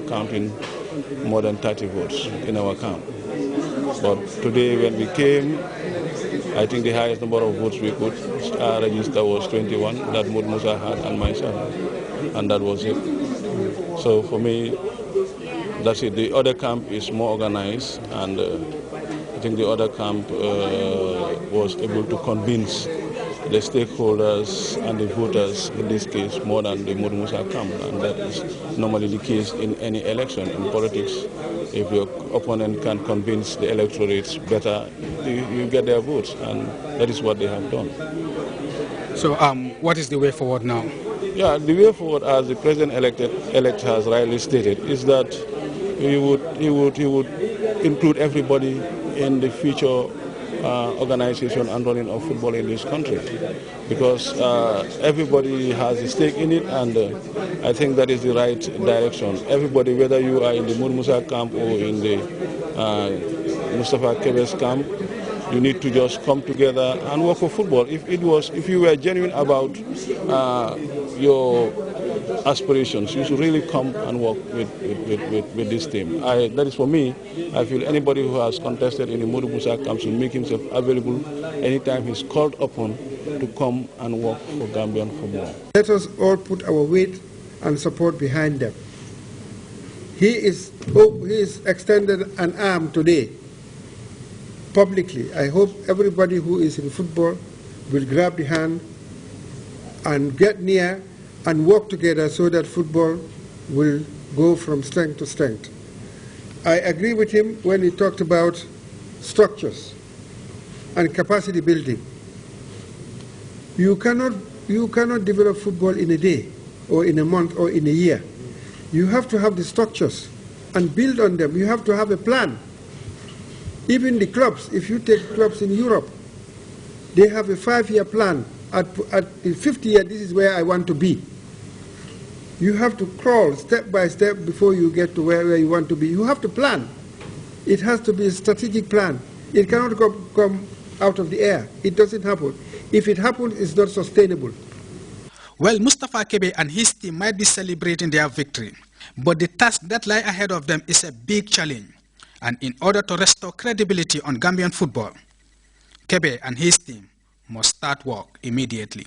counting more than 30 votes in our camp. But today when we came, I think the highest number of votes we could register was 21 that Mood Musa had and myself, and that was it. So for me, that's it. The other camp is more organized, and I think the other camp was able to convince the stakeholders and the voters, in this case, more than the Mood Musa camp, and that is normally the case in any election. In politics, if your opponent can convince the electorates better, you get their votes, and that is what they have done. So what is the way forward now? Yeah, the way forward, as the president-elect has rightly stated, is that he would include everybody in the future organization and running of football in this country, because everybody has a stake in it, and I think that is the right direction. Everybody, whether you are in the Mood Musa camp or in the Mustafa Kebe's camp, you need to just come together and work for football. If you were genuine about your aspirations, you should really come and work with this team. That is for me. I feel anybody who has contested in the Modu Musa camp should make himself available anytime he's called upon to come and work for Gambian football. Let us all put our weight and support behind them. He is extended an arm today, publicly. I hope everybody who is in football will grab the hand and get near and work together so that football will go from strength to strength. I agree with him when he talked about structures and capacity building. You cannot develop football in a day or in a month or in a year. You have to have the structures and build on them. You have to have a plan. Even the clubs, if you take clubs in Europe, they have a 5-year plan. At the 5th year, this is where I want to be. You have to crawl step by step before you get to where you want to be. You have to plan. It has to be a strategic plan. It cannot come out of the air. It doesn't happen. If it happens, it's not sustainable. Well, Mustafa Kebe and his team might be celebrating their victory, but the task that lies ahead of them is a big challenge. And in order to restore credibility on Gambian football, Kebe and his team must start work immediately.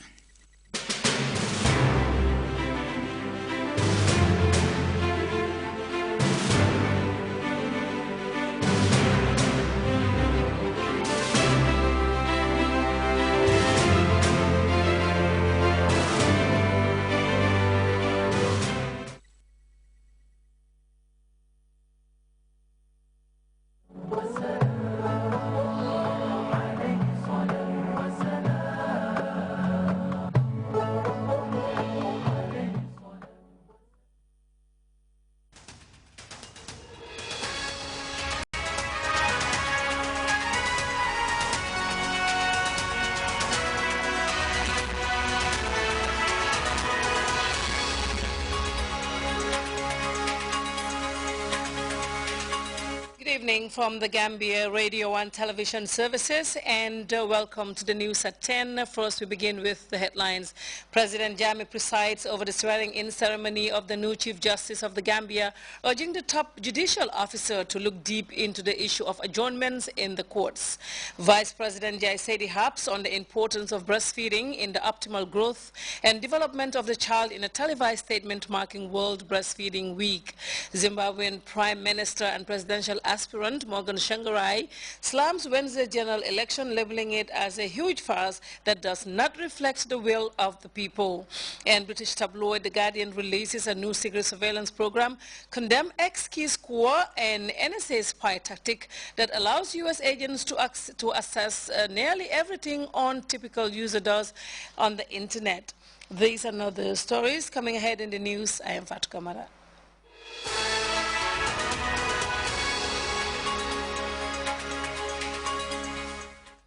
From the Gambia Radio and Television Services, and welcome to the news at 10. First, we begin with the headlines. President Jammeh presides over the swearing-in ceremony of the new Chief Justice of the Gambia, urging the top judicial officer to look deep into the issue of adjournments in the courts. Vice President Jai Sedi harps on the importance of breastfeeding in the optimal growth and development of the child in a televised statement marking World Breastfeeding Week. Zimbabwean Prime Minister and presidential aspirant Morgan Shangarai slams Wednesday general election, labeling it as a huge farce that does not reflect the will of the people. And British tabloid The Guardian releases a new secret surveillance program, condemn ex-Keys Corps and NSA spy tactic that allows U.S. agents to assess nearly everything on typical user does on the internet. These are now the stories coming ahead in the news. I am Fatou Kamara.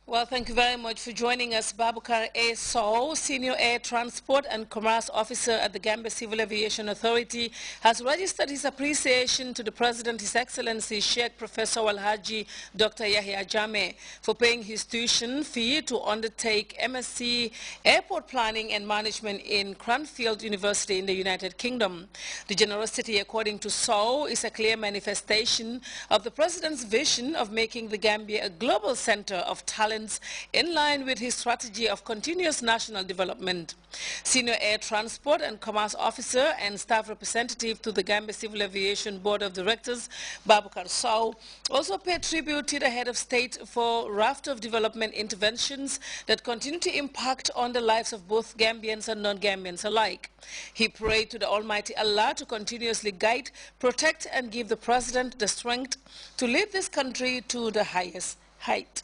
Well, Well, thank you very much for joining us. Babukar A. Sow, Senior Air Transport and Commerce Officer at the Gambia Civil Aviation Authority, has registered his appreciation to the President, His Excellency Sheikh Professor Alhaji Dr. Yahya Jammeh, for paying his tuition fee to undertake MSc Airport Planning and Management in Cranfield University in the United Kingdom. The generosity, according to Sow, is a clear manifestation of the President's vision of making the Gambia a global center of talent in line with his strategy of continuous national development. Senior Air Transport and Commerce Officer and Staff Representative to the Gambia Civil Aviation Board of Directors, Babukar Sow, also paid tribute to the Head of State for a raft of development interventions that continue to impact on the lives of both Gambians and non-Gambians alike. He prayed to the Almighty Allah to continuously guide, protect, and give the President the strength to lead this country to the highest height.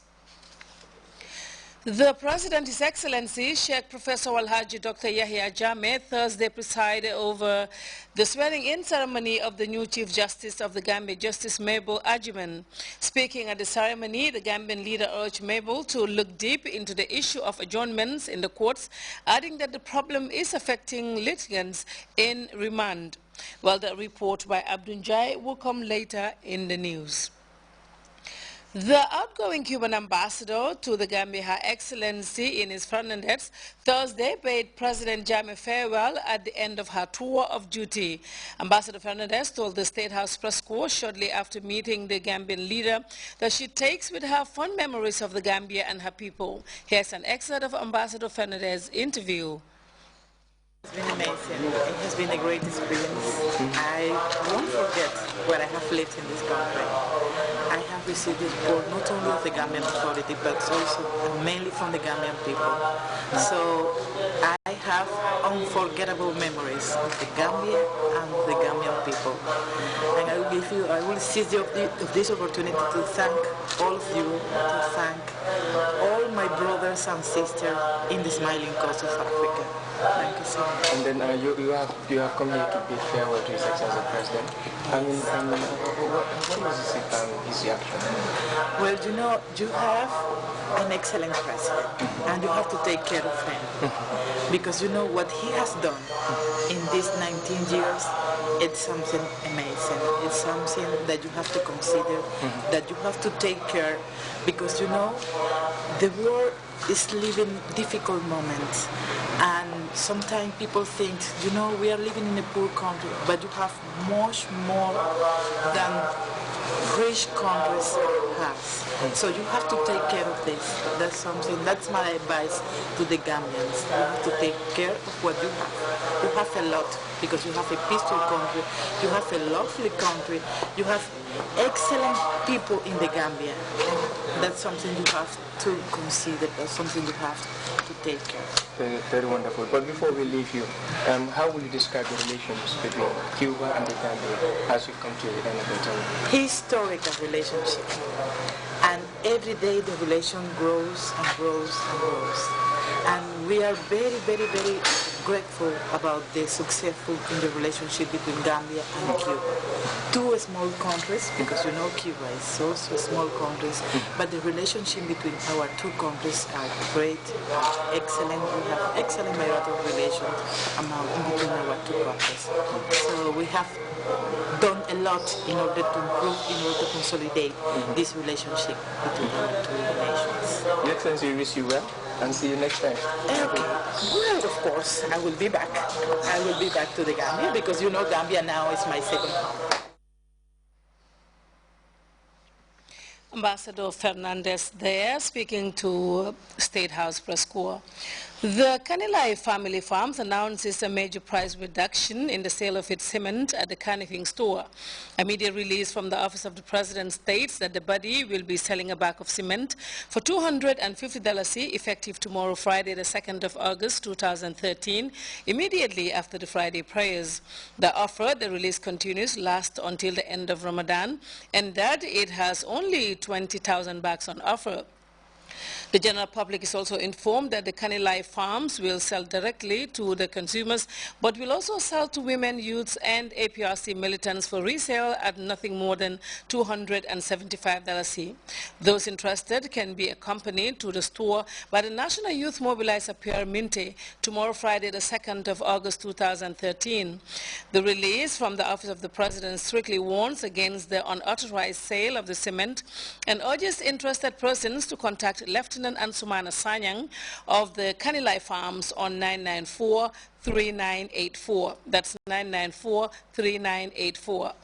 The President, His Excellency Sheikh Professor Alhaji Dr. Yahya Jammeh, Thursday presided over the swearing-in ceremony of the new Chief Justice of the Gambia, Justice Mabel Agyemang. Speaking at the ceremony, the Gambian leader urged Mabel to look deep into the issue of adjournments in the courts, adding that the problem is affecting litigants in remand. Well, the report by Abdunjai will come later in the news. The outgoing Cuban ambassador to the Gambia, Her Excellency Ines Fernandez, Thursday bade President Jammeh farewell at the end of her tour of duty. Ambassador Fernandez told the State House press corps shortly after meeting the Gambian leader that she takes with her fond memories of the Gambia and her people. Here's an excerpt of Ambassador Fernandez's interview. It's been amazing. It has been a great experience. I won't forget what I have lived in this country. I have received the support not only of the Gambian authority, but also mainly from the Gambian people. So I have unforgettable memories of the Gambia and the Gambian people. And I will seize this opportunity to thank all of you, to thank all my brothers and sisters in the smiling coast of Africa. Thank you so much. And then you have come here to bid farewell to His Excellency the President. I mean, what was his reaction? Well, you know, you have an excellent president, and you have to take care of him, because you know what he has done in these 19 years. It's something amazing. It's something that you have to consider, that you have to take care, because you know the world is living difficult moments, and sometimes people think, you know, we are living in a poor country, but you have much more than rich countries have. So you have to take care of this. That's my advice to the Gambians. You have to take care of what you have. You have a lot, because you have a peaceful country, you have a lovely country, you have excellent people in the Gambia. That's something you have to consider, that's something you have to take care of. Very, very wonderful. But before we leave you, how will you describe the relations between Cuba and the Gambia as you come to the end of the term? Historical relationship. And every day the relation grows and grows and grows. And we are very, very, very grateful about the successful in the relationship between Gambia and Cuba. Two small countries, because you know Cuba is also small countries, but the relationship between our two countries are great, excellent. We have excellent bilateral relations between our two countries. So we have done a lot in order to improve, in order to consolidate this relationship between our two nations. Your Excellency, we wish you well, and see you next time. Okay. Well, of course, I will be back. I will be back to the Gambia, because you know Gambia now is my second home. Ambassador Fernandez there, speaking to State House Press Corps. The Kanilai family farms announces a major price reduction in the sale of its cement at the Canifing store. A media release from the Office of the President states that the body will be selling a bag of cement for $250 effective tomorrow, Friday, the 2nd of August, 2013, immediately after the Friday prayers. The offer, the release continues, lasts until the end of Ramadan, and that it has only 20,000 bags on offer. The general public is also informed that the Kanilai farms will sell directly to the consumers, but will also sell to women, youths, and APRC militants for resale at nothing more than $275 each. Those interested can be accompanied to the store by the National Youth Mobilizer Pierre Minte tomorrow, Friday, the 2nd of August 2013. The release from the Office of the President strictly warns against the unauthorized sale of the cement and urges interested persons to contact Lieutenant Ansumana Sanyang of the Kanilai Farms on 994-3984. That's 994-3984.